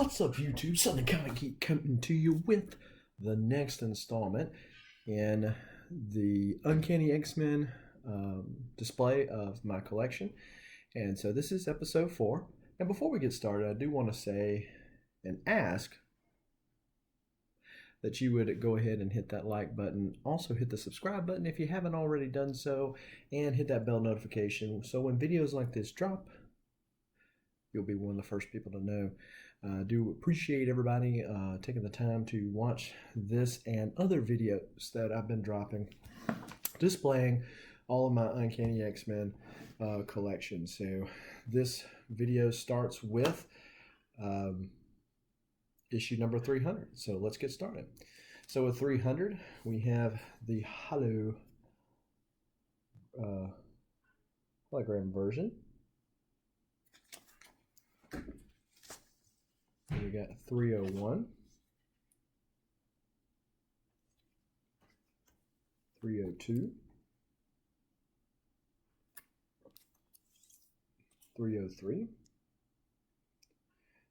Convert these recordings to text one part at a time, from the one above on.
What's up, YouTube? Southern Comic Geek coming to you with the next installment in the Uncanny X-Men display of my collection. And so this is episode 4. And before we get started, I do want to say and ask that you would go ahead and hit that like button. Also hit the subscribe button if you haven't already done so, and hit that bell notification so when videos like this drop, you'll be one of the first people to know. I do appreciate everybody taking the time to watch this and other videos that I've been dropping, displaying all of my Uncanny X-Men collection. So this video starts with issue number 300. So let's get started. So with 300, we have the hologram version. We got 301, 302, 303.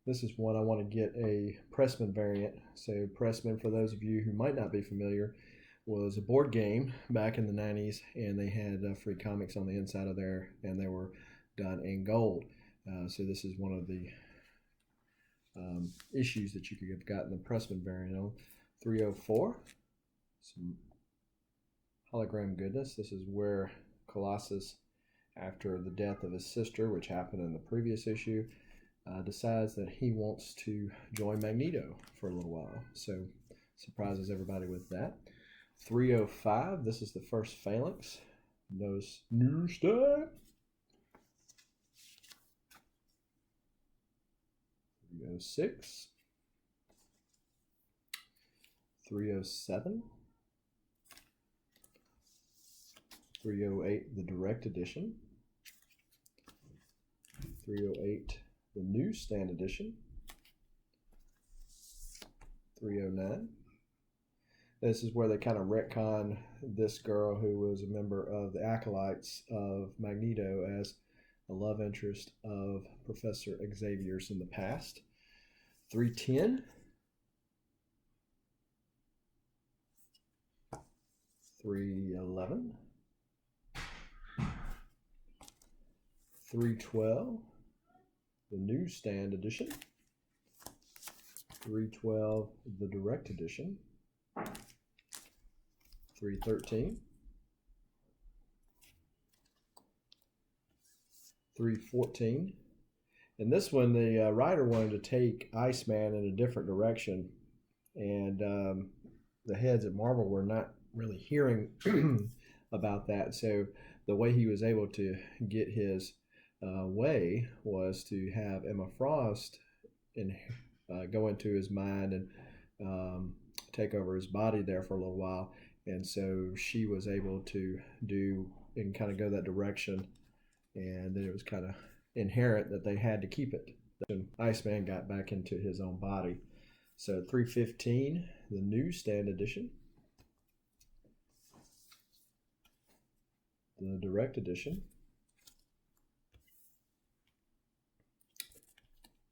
This is one I want to get a Pressman variant. So Pressman, for those of you who might not be familiar, was a board game back in the 90s, and they had free comics on the inside of there, and they were done in gold. So this is one of the issues that you could have gotten the Pressman variant on. 304, some hologram goodness. This is where Colossus, after the death of his sister, which happened in the previous issue, decides that he wants to join Magneto for a little while. So surprises everybody with that. 305, this is the first Phalanx. Notice new stuff. 306, 307, 308, the direct edition, 308, the newsstand edition, 309. This is where they kind of retcon this girl who was a member of the Acolytes of Magneto as a love interest of Professor Xavier's in the past. 310, 311, 312, the newsstand edition, 312, the direct edition, 313, 314. And this one, the writer wanted to take Iceman in a different direction, and the heads at Marvel were not really hearing about that. So the way he was able to get his way was to have Emma Frost go into his mind and take over his body there for a little while. And so she was able to do and kind of go that direction. And then it was kind of inherent that they had to keep it. Then Iceman got back into his own body. So 315, the newsstand edition, the direct edition,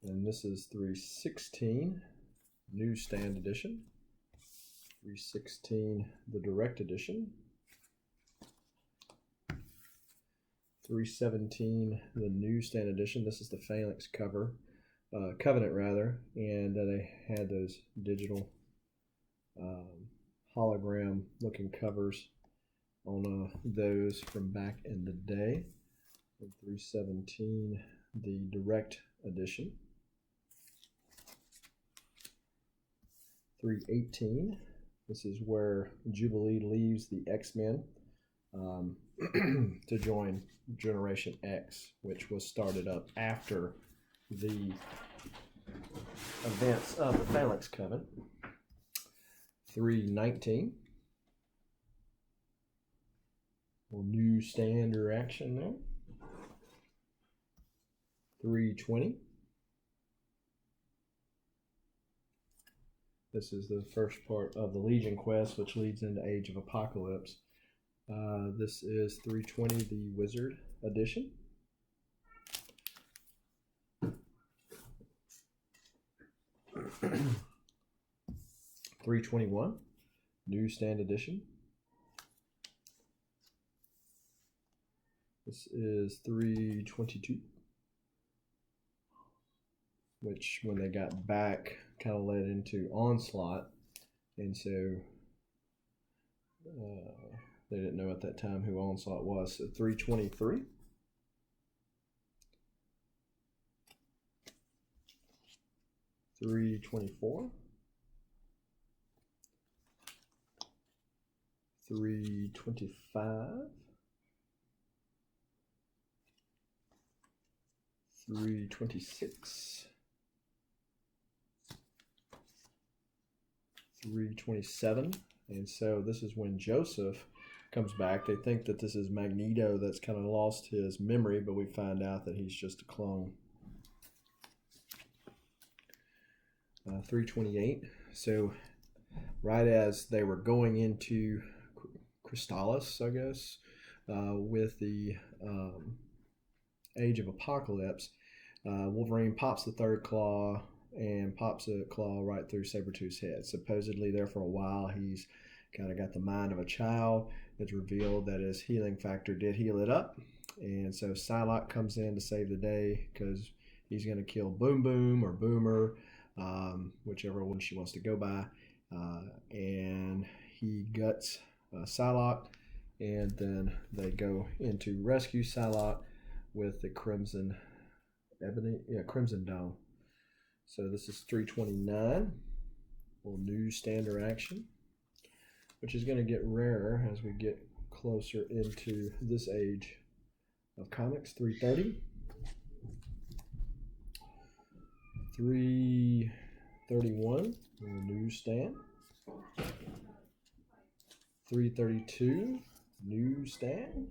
and this is 316, newsstand edition, 316, the direct edition, 317, the newsstand edition. This is the Phalanx Covenant rather, and they had those digital hologram looking covers on those from back in the day. And 317, the direct edition. 318, this is where Jubilee leaves the X-Men to join Generation X, which was started up after the events of the Phalanx Covenant. 319, newsstand action there. 320, this is the first part of the Legion quest, which leads into Age of Apocalypse. This is 320, the Wizard edition. 321, newsstand edition. This is 322, which when they got back kind of led into Onslaught, and so they didn't know at that time who Onslaught was. So 323. 324. 325. 326. 327. And so this is when Joseph comes back. They think that this is Magneto that's kind of lost his memory, but we find out that he's just a clone. 328. So right as they were going into Crystallis, I guess, with the Age of Apocalypse, Wolverine pops the third claw and pops a claw right through Sabretooth's head. Supposedly there for a while he's kind of got the mind of a child. It's revealed that his healing factor did heal it up, and so Psylocke comes in to save the day because he's going to kill Boom Boom or Boomer, whichever one she wants to go by, and he guts Psylocke, and then they go into rescue Psylocke with the Crimson Dome. So this is 329, little newsstand action, which is going to get rarer as we get closer into this age of comics. 330, 331, newsstand. 332, newsstand.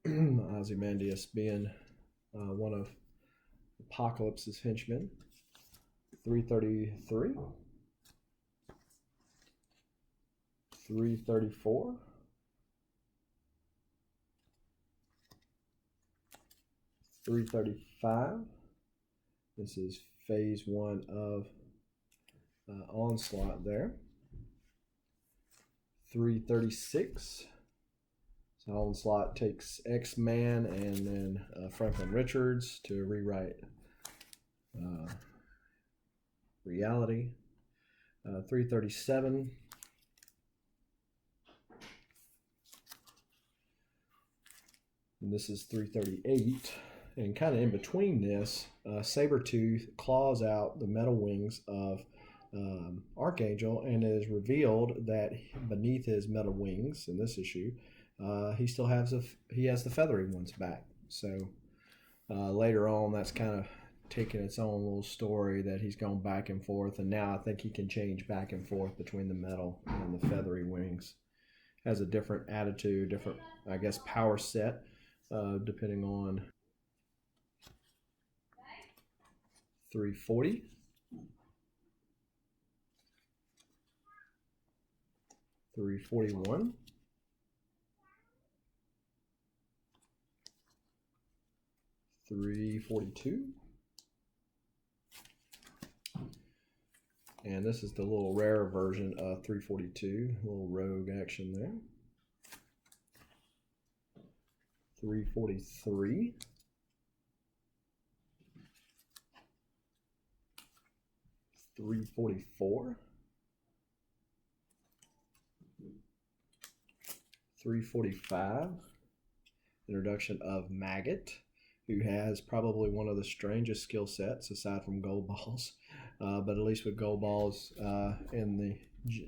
Ozymandias being one of Apocalypse's henchmen. 333, 334, 335. This is phase 1 of Onslaught there. 336. So Onslaught takes X-Man and then Franklin Richards to rewrite reality. 337. And this is 338. And kind of in between this, Sabretooth claws out the metal wings of Archangel, and it is revealed that beneath his metal wings in this issue, he still has the feathery ones back. So later on, that's kind of taken its own little story that he's gone back and forth, and now I think he can change back and forth between the metal and the feathery wings. Has a different attitude, different, I guess, power set, depending on. 340. 341. 342. And this is the little rare version of 342, a little rogue action there. 343. 344. 345. Introduction of Maggot, who has probably one of the strangest skill sets aside from Gold Balls. But at least with Gold Balls in the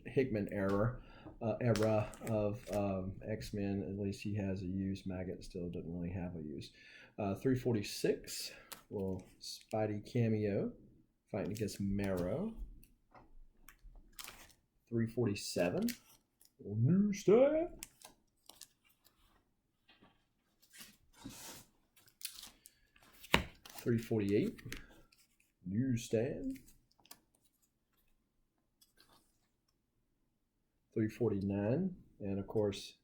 Hickman era of X-Men, at least he has a use. Maggot still doesn't really have a use. 346, little Spidey cameo, fighting against Marrow. 347, little newsstand. 348, newsstand. 349, and of course,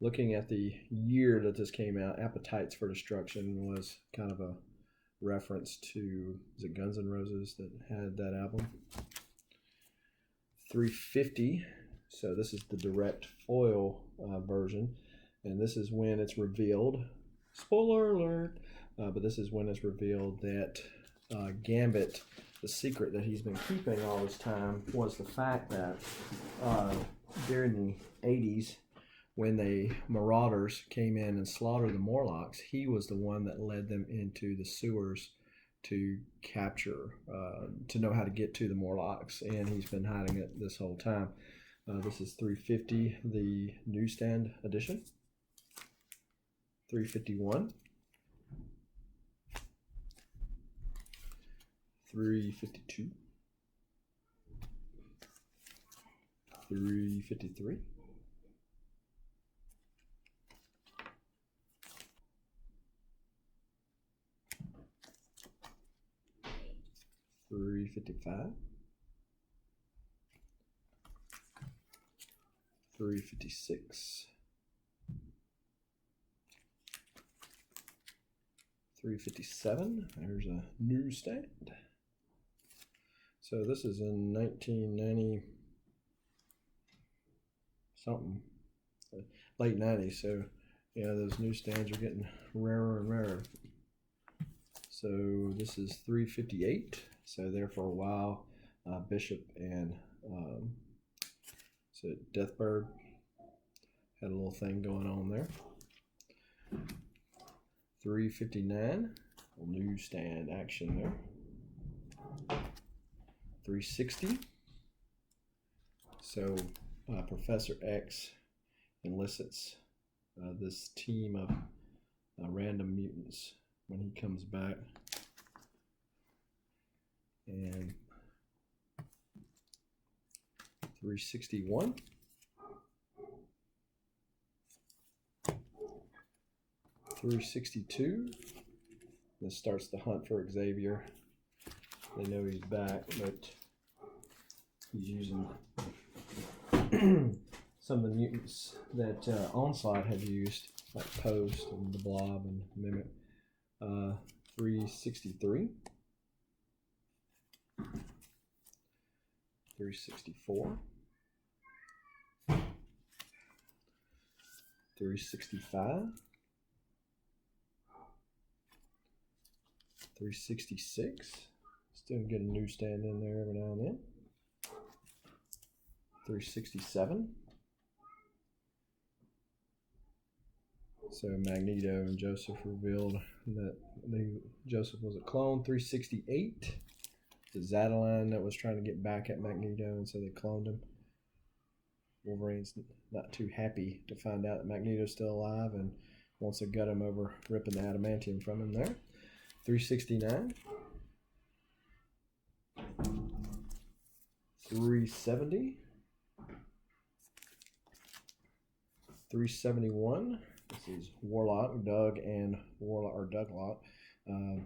looking at the year that this came out, Appetites for Destruction was kind of a reference to, is it Guns N' Roses that had that album? 350. So this is the direct foil version, and this is when it's revealed. Spoiler alert! But this is when it's revealed that Gambit, the secret that he's been keeping all this time, was the fact that during the 80s, when the Marauders came in and slaughtered the Morlocks, he was the one that led them into the sewers to capture, to know how to get to the Morlocks, and he's been hiding it this whole time. This is 350, the newsstand edition. 351. 352. 353. 355. 356. 357. There's a newsstand. So this is in 1990 something, late 90s. So yeah, those newsstands are getting rarer and rarer. So this is 358. So there for a while, Bishop and so Deathbird had a little thing going on there. 359, newsstand action there. 360. So Professor X elicits this team of random mutants when he comes back. And 361. 362. This starts the hunt for Xavier. They know he's back, but he's using some of the mutants that Onslaught had used, like Post and the Blob and Mimic. 363. 364. 365. 366. Still get a newsstand in there every now and then. 367. So Magneto and Joseph revealed that Joseph was a clone. 368. The Zadaline that was trying to get back at Magneto, and so they cloned him. Wolverine's not too happy to find out that Magneto's still alive and wants to gut him over ripping the adamantium from him there. 369. 370. 371. This is Warlock, Doug and Warlock, or Doug Lock,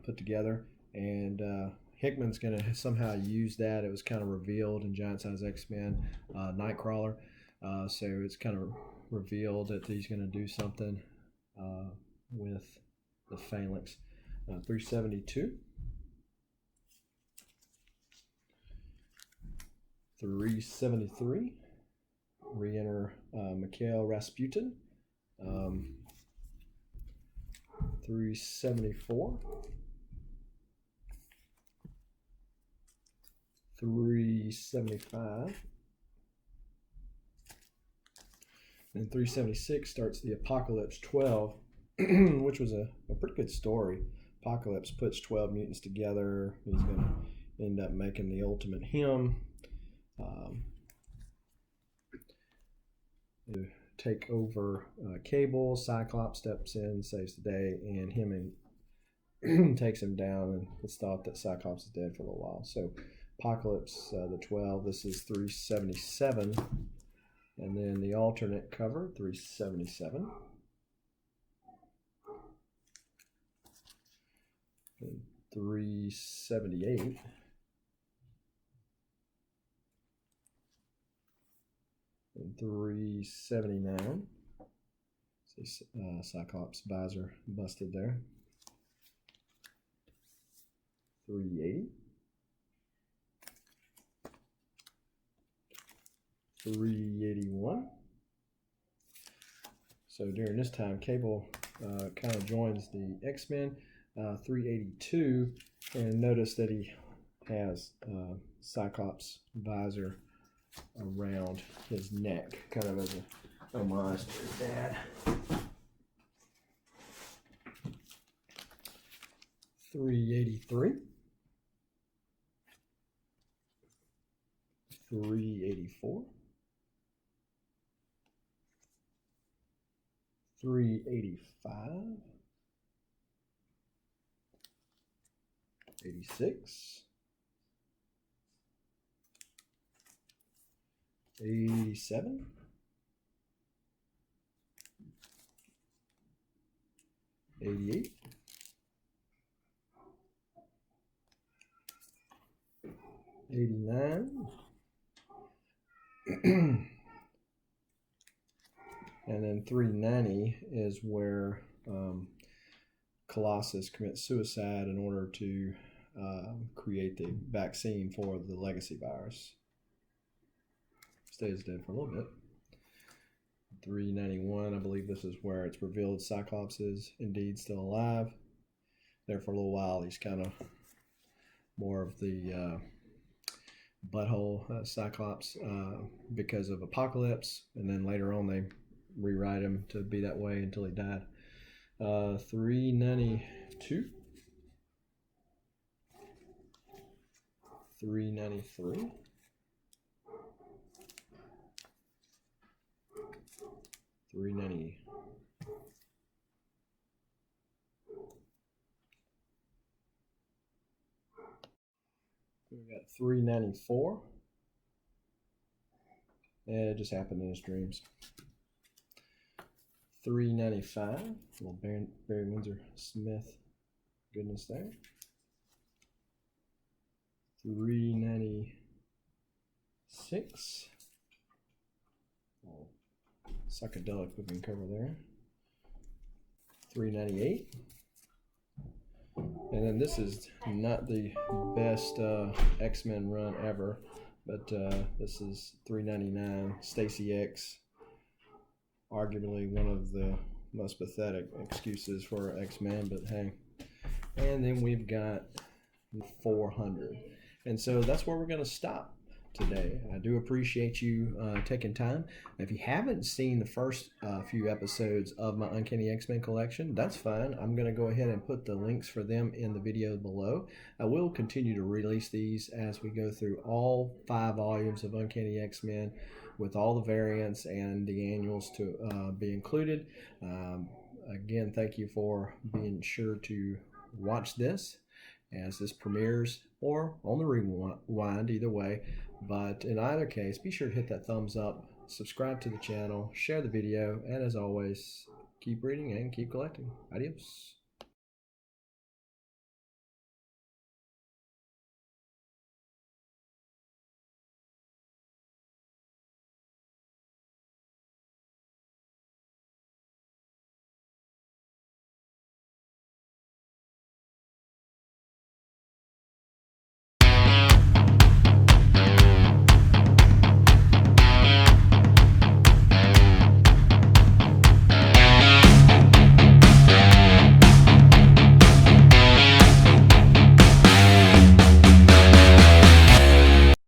put together, and Hickman's going to somehow use that. It was kind of revealed in Giant Size X-Men, Nightcrawler. So it's kind of revealed that he's going to do something with the Phalanx. 372. 373. Re-enter Mikhail Rasputin. 374. 375. And 376 starts the Apocalypse 12, which was a pretty good story. Apocalypse puts 12 mutants together. He's going to end up making the ultimate him. To take over Cable. Cyclops steps in, saves the day, and him and takes him down, and it's thought that Cyclops is dead for a little while. So Apocalypse, the 12, this is 377, and then the alternate cover, 377. And 378. And 379. See, Cyclops visor busted there. 380, 381. So during this time, Cable kind of joins the X-Men, 382, and notice that he has Cyclops visor around his neck, kind of as a homage to his dad. 383, 384, 385, 86, 87, 88, 89, and then 390 is where Colossus commits suicide in order to create the vaccine for the legacy virus. Stays dead for a little bit. 391, I believe this is where it's revealed Cyclops is indeed still alive. There for a little while, he's kind of more of the butthole Cyclops because of Apocalypse, and then later on they rewrite him to be that way until he died. 392, 393, 390. We got 394. It just happened in his dreams. 395. Little Barry Windsor Smith goodness there. 396. Psychedelic looking cover there. 398. And then this is not the best X-Men run ever, but this is 399, Stacy X. Arguably one of the most pathetic excuses for X-Men, but hey. And then we've got 400. And so that's where we're going to stop today. I do appreciate you taking time. If you haven't seen the first few episodes of my Uncanny X-Men collection, that's fine. I'm going to go ahead and put the links for them in the video below. I will continue to release these as we go through all 5 volumes of Uncanny X-Men with all the variants and the annuals to be included. Again, thank you for being sure to watch this as this premieres or on the rewind, either way. But in either case, be sure to hit that thumbs up, subscribe to the channel, share the video, and as always, keep reading and keep collecting. Adios.